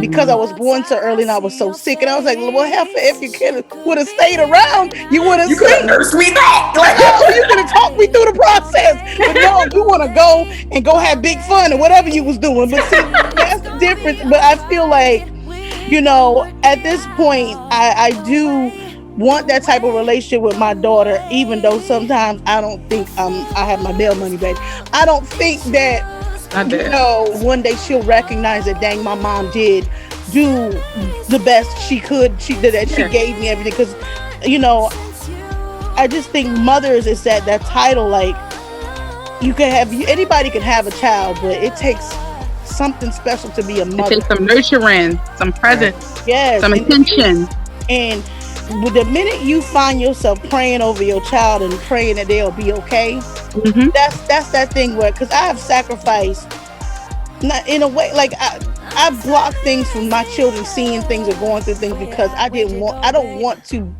[SPEAKER 3] Because I was born so early and I was so sick, and I was like, well, if you would have stayed around, you would have
[SPEAKER 2] nursed me back.
[SPEAKER 3] Like, no, you could have talked me through the process. But no, you want to go have big fun or whatever you was doing. But see, that's the difference. But I feel like, at this point, I do want that type of relationship with my daughter, even though sometimes I don't think I have my bail money back. I don't think that one day she'll recognize that, dang, my mom did do the best she could. She gave me everything. Because, I just think mothers is that title. Like, anybody can have a child, but it takes something special to be a mother.
[SPEAKER 4] It takes some nurturing, some presence,
[SPEAKER 3] yes,
[SPEAKER 4] some attention.
[SPEAKER 3] And the minute you find yourself praying over your child and praying that they'll be okay, that's that thing where, because I have sacrificed, not in a way, like I blocked things from my children seeing things or going through things because I don't want to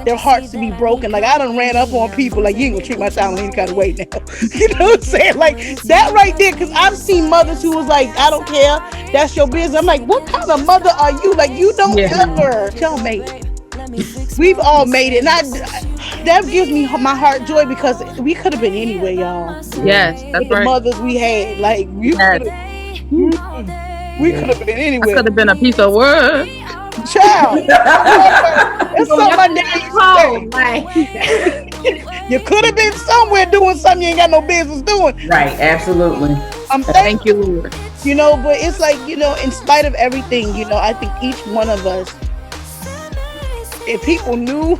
[SPEAKER 3] their hearts to be broken. Like, I done ran up on people like, you ain't gonna treat my child in any kind of way now. You know what I'm saying? Like, that right there, because I've seen mothers who was like, I don't care, that's your business. I'm like, what kind of mother are you? Like, you don't ever. Y'all made it. We've all made it. And that gives me my heart joy, because we could have been anywhere, y'all.
[SPEAKER 4] Yes, that's
[SPEAKER 3] the
[SPEAKER 4] right.
[SPEAKER 3] mothers we had. Like, you could have. We could have been
[SPEAKER 4] I
[SPEAKER 3] anywhere.
[SPEAKER 4] could have been a piece of work.
[SPEAKER 3] Child. That's something my daddy used to say. You could have been somewhere doing something you ain't got no business doing.
[SPEAKER 2] Right, absolutely.
[SPEAKER 4] Thank you, Lord.
[SPEAKER 3] You know, but it's like, you know, in spite of everything, you know, I think each one of us, if people knew.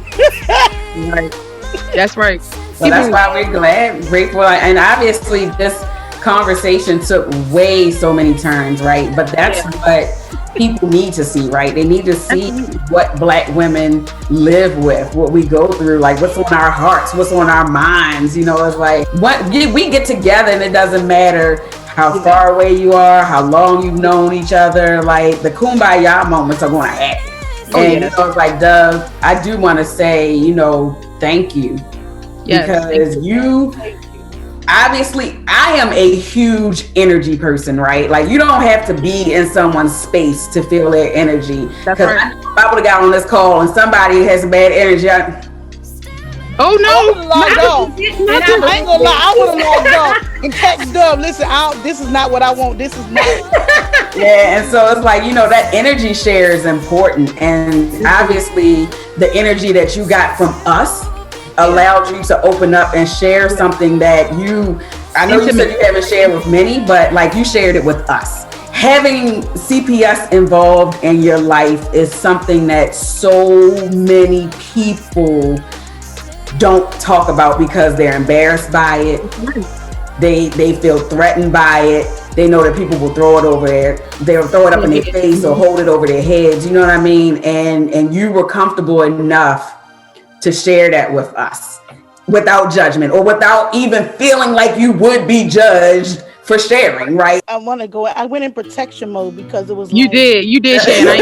[SPEAKER 4] Right. That's right.
[SPEAKER 2] So that's why we're glad, grateful, and obviously this conversation took way so many turns, right? But that's what people need to see, right? They need to see what Black women live with, what we go through, like what's on our hearts, what's on our minds. You know, it's like what we get together, and it doesn't matter how far away you are, how long you've known each other. Like the kumbaya moments are going to happen. And you know, it's like, Doug, I do want to say, you know, thank you.
[SPEAKER 4] Yes,
[SPEAKER 2] because you obviously, I am a huge energy person, right? Like you don't have to be in someone's space to feel their energy. Because
[SPEAKER 4] right.
[SPEAKER 2] if I would have got on this call and somebody has bad energy,
[SPEAKER 4] oh no!
[SPEAKER 3] I ain't gonna lie, I would have logged off and text Dub. Listen, this is not what I want. This is not.
[SPEAKER 2] Yeah, and so it's like, you know, that energy share is important, and obviously the energy that you got from us allowed you to open up and share something that I know you said you haven't shared with many, but like you shared it with us. Having CPS involved in your life is something that so many people don't talk about because they're embarrassed by it. They feel threatened by it. They know that people will throw it over there. They'll throw it up in their face or hold it over their heads. You know what I mean? And you were comfortable enough to share that with us without judgment or without even feeling like you would be judged for sharing, right?
[SPEAKER 3] I went in protection mode because it was
[SPEAKER 4] you did share. I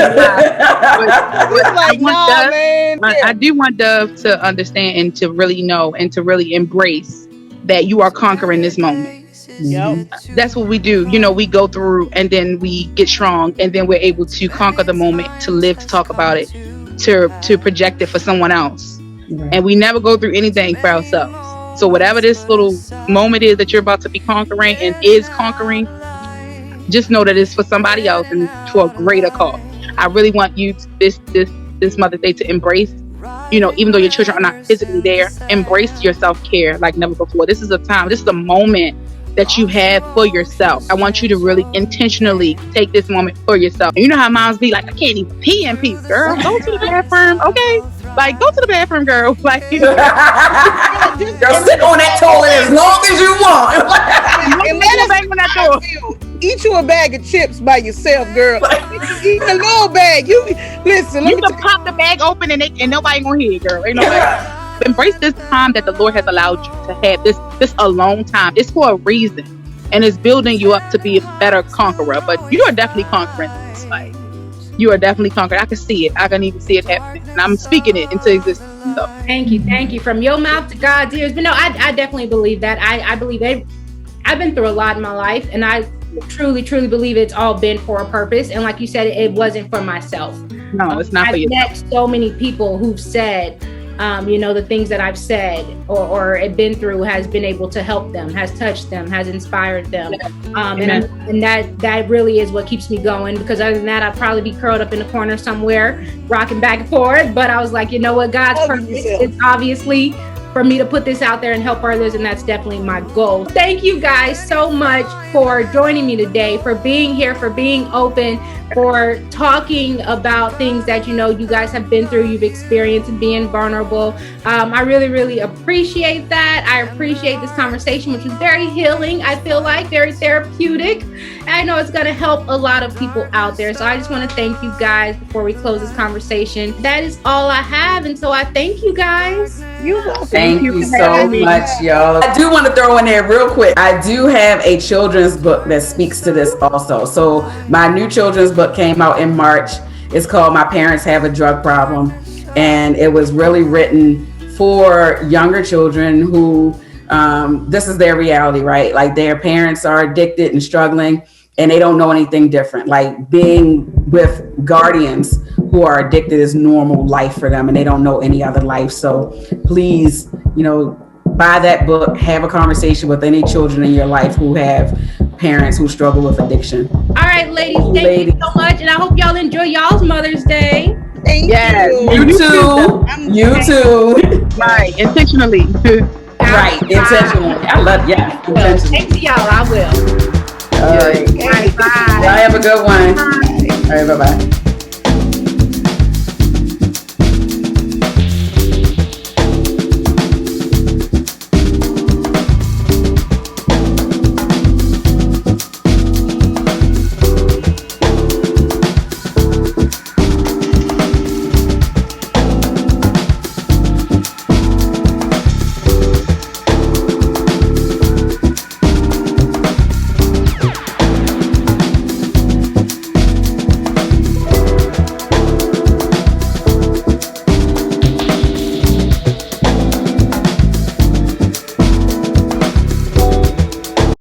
[SPEAKER 4] ain't
[SPEAKER 3] I
[SPEAKER 4] do want Dove to understand and to really know and to really embrace that you are conquering this moment.
[SPEAKER 3] Yep.
[SPEAKER 4] That's what we do. You know, we go through and then we get strong and then we're able to conquer the moment, to live, to talk about it, to project it for someone else. Right. And we never go through anything for ourselves. So whatever this little moment is that you're about to be conquering and is conquering, just know that it's for somebody else and for a greater cause. I really want you this Mother's Day to embrace, you know, even though your children are not physically there, embrace your self-care like never before. This is a moment that you have for yourself. I want you to really intentionally take this moment for yourself. And you know how moms be like, I can't even pee in peace, girl. Go to the bathroom, okay? Like, go to the bathroom, girl. Like, girl,
[SPEAKER 2] sit on that toilet as long as you want.
[SPEAKER 3] And eat you a bag of chips by yourself, girl. Eat a little bag. You listen.
[SPEAKER 4] You can pop the bag open and nobody gonna hear it, girl. Ain't nobody. Embrace this time that the Lord has allowed you to have. This alone time. It's for a reason, and it's building you up to be a better conqueror. But you are definitely conquering this fight. You are definitely conquering. I can see it. I can even see it happening, and I'm speaking it into existence. So.
[SPEAKER 1] Thank you. From your mouth to God's ears. But no, I definitely believe that. I believe I've been through a lot in my life, and I truly believe it's all been for a purpose. And like you said, it wasn't for myself.
[SPEAKER 4] No, it's not for you.
[SPEAKER 1] I've met so many people who've said, you know, the things that I've said or been through has been able to help them, has touched them, has inspired them. And that really is what keeps me going, because other than that, I'd probably be curled up in the corner somewhere, rocking back and forth. But I was like, you know what, God's purpose is obviously for me to put this out there and help others, and that's definitely my goal. Thank you guys so much for joining me today, for being here, for being open, for talking about things that you know you guys have been through, you've experienced, and being vulnerable. I really appreciate that. I appreciate this conversation, which was very healing. I feel like very therapeutic. And I know it's going to help a lot of people out there. So I just want to thank you guys before we close this conversation. That is all I have. And so I thank you guys.
[SPEAKER 3] You're welcome.
[SPEAKER 2] Thank you so much, y'all. I do want to throw in there real quick. I do have a children's book that speaks to this also. So my new children's book came out in March. It's called My Parents Have a Drug Problem. And it was really written for younger children who, this is their reality, right? Like their parents are addicted and struggling and they don't know anything different. Like being with guardians who are addicted is normal life for them and they don't know any other life. So please, you know, buy that book, have a conversation with any children in your life who have parents who struggle with addiction.
[SPEAKER 1] All right, ladies, thank you so much. And I hope y'all enjoy y'all's Mother's Day.
[SPEAKER 3] Thank you.
[SPEAKER 2] You too. You too.
[SPEAKER 4] Right, intentionally.
[SPEAKER 2] Right, intentionally. I love, yeah.
[SPEAKER 1] Thanks to y'all, I will.
[SPEAKER 2] All right.
[SPEAKER 1] All right, bye.
[SPEAKER 2] Y'all have a good one. All right, bye-bye.